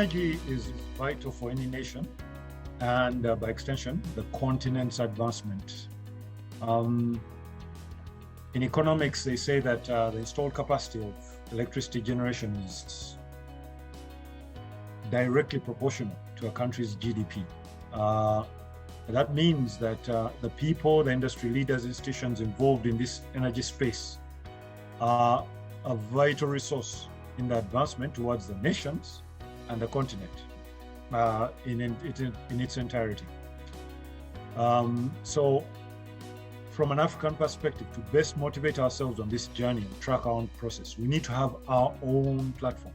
Energy is vital for any nation and by extension, the continent's advancement. In economics, they say that the installed capacity of electricity generation is directly proportional to a country's GDP. That means that the people, the industry leaders, institutions involved in this energy space are a vital resource in the advancement towards the nations and the continent in its entirety. So from an African perspective, to best motivate ourselves on this journey and track our own process, we need to have our own platform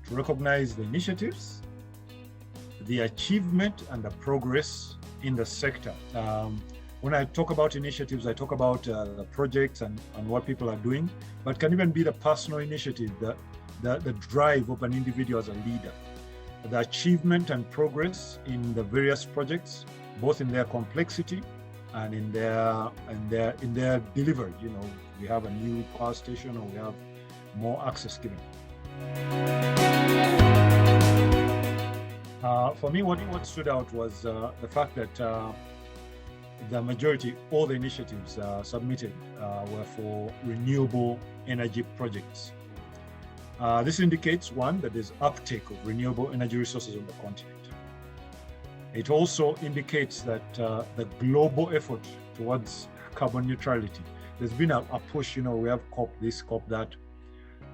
to recognize the initiatives, the achievement, and the progress in the sector. When I talk about initiatives, I talk about the projects and what people are doing, but can even be the personal initiative, the drive of an individual as a leader, the achievement and progress in the various projects, both in their complexity and in their delivery. You know, we have a new power station, or we have more access given. For me, what stood out was the fact that the majority, all the initiatives submitted were for renewable energy projects. This indicates, one, that there's uptake of renewable energy resources on the continent. It also indicates that the global effort towards carbon neutrality, there's been a push, you know, we have COP this, COP that,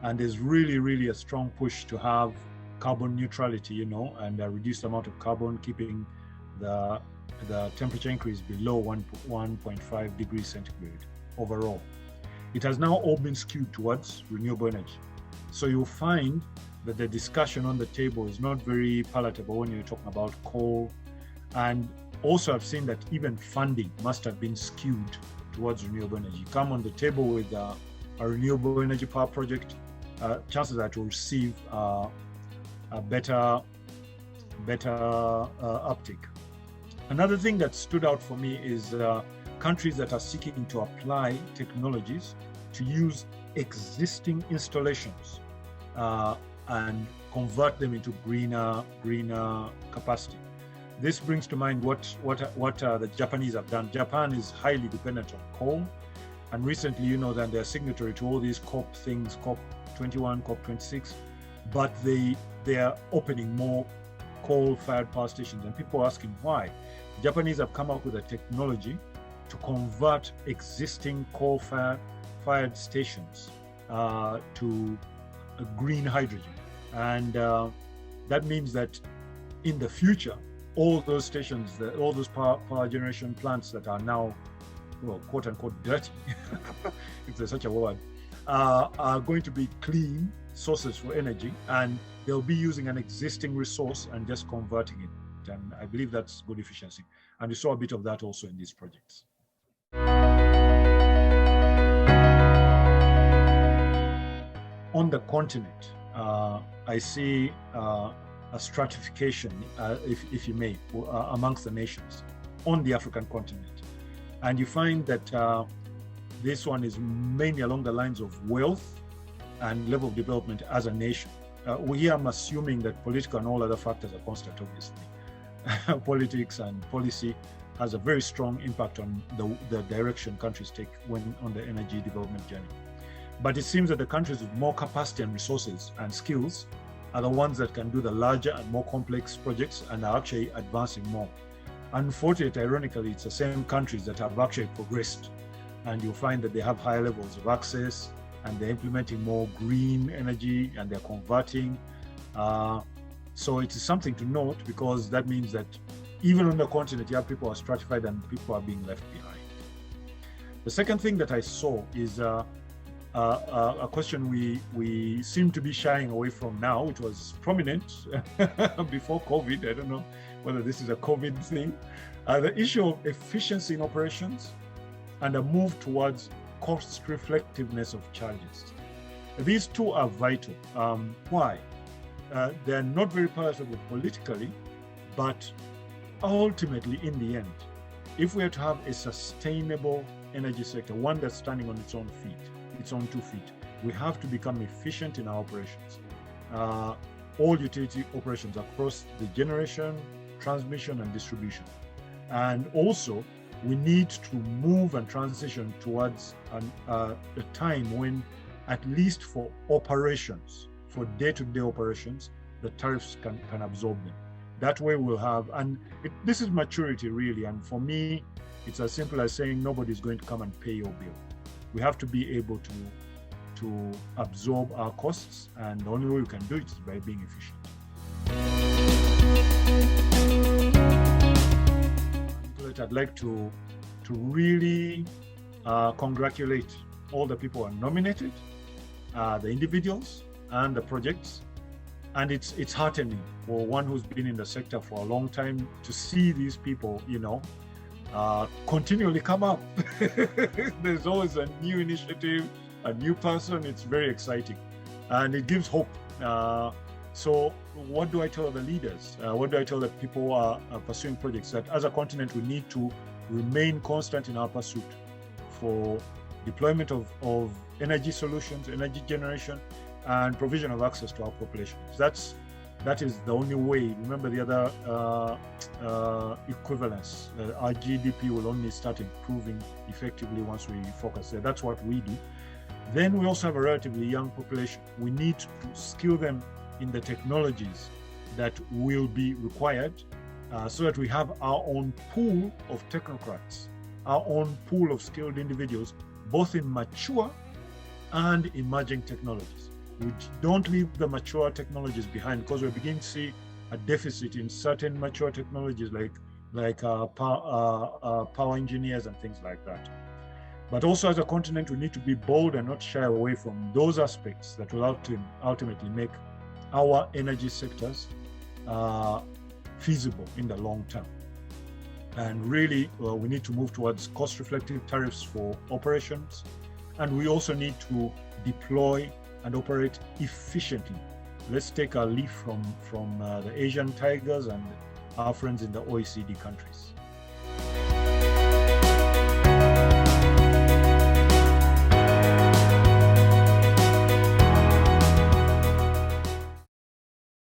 and there's really a strong push to have carbon neutrality, you know, and a reduced amount of carbon, keeping the temperature increase below 1.5 degrees centigrade overall. It has now all been skewed towards renewable energy. So you'll find that the discussion on the table is not very palatable when you're talking about coal. And also I've seen that even funding must have been skewed towards renewable energy. Come on the table with a renewable energy power project, chances are it will receive a better uptake. Another thing that stood out for me is countries that are seeking to apply technologies to use existing installations and convert them into greener capacity. This brings to mind what the Japanese have done. Japan is highly dependent on coal, and recently, you know, that they're signatory to all these COP things, COP 21, COP 26, but they are opening more coal-fired power stations, and people are asking why. The Japanese have come up with a technology to convert existing coal-fired stations to green hydrogen, and that means that in the future, all those stations, all those power generation plants that are now, well, quote unquote dirty, if there's such a word, are going to be clean sources for energy, and they'll be using an existing resource and just converting it. And I believe that's good efficiency. And we saw a bit of that also in these projects. On the continent, I see a stratification, if you may, amongst the nations on the African continent. And you find that this one is mainly along the lines of wealth and level of development as a nation. Here I'm assuming that political and all other factors are constant, obviously. Politics and policy has a very strong impact on the direction countries take when on the energy development journey. But it seems that the countries with more capacity and resources and skills are the ones that can do the larger and more complex projects and are actually advancing more. Unfortunately, ironically, it's the same countries that have actually progressed, and you'll find that they have higher levels of access, and they're implementing more green energy, and they're converting. So it is something to note, because that means that even on the continent, you have people who are stratified and people are being left behind. The second thing that I saw is a question we seem to be shying away from now, which was prominent before COVID. I don't know whether this is a COVID thing. The issue of efficiency in operations and a move towards cost reflectiveness of charges. These two are vital. Why? They're not very palatable politically, but ultimately, in the end, if we are to have a sustainable energy sector, one that's standing on its own feet, its own 2 feet, we have to become efficient in our operations. all utility operations across the generation, transmission, and distribution. And also, we need to move and transition towards a time when, at least for operations, for day-to-day operations, the tariffs can absorb them. That way we'll have, and this is maturity really, and for me, it's as simple as saying nobody's going to come and pay your bill. We have to be able to absorb our costs, and the only way we can do it is by being efficient. I'd like to really congratulate all the people who are nominated, the individuals and the projects. And it's heartening for one who's been in the sector for a long time to see these people, continually come up. There's always a new initiative, a new person. It's very exciting, and it gives hope. So what do I tell the leaders? What do I tell the people who are pursuing projects? That as a continent, we need to remain constant in our pursuit for deployment of energy solutions, energy generation, and provision of access to our populations. That is the only way. Remember the other equivalence. Our GDP will only start improving effectively once we focus there. That's what we do. Then we also have a relatively young population. We need to skill them in the technologies that will be required, so that we have our own pool of technocrats, our own pool of skilled individuals, both in mature and emerging technologies. We don't leave the mature technologies behind, because we're beginning to see a deficit in certain mature technologies like power engineers and things like that. But also as a continent, we need to be bold and not shy away from those aspects that will ultimately make our energy sectors feasible in the long term. And really, we need to move towards cost-reflective tariffs for operations, and we also need to deploy and operate efficiently. Let's take a leaf from the Asian tigers and our friends in the OECD countries.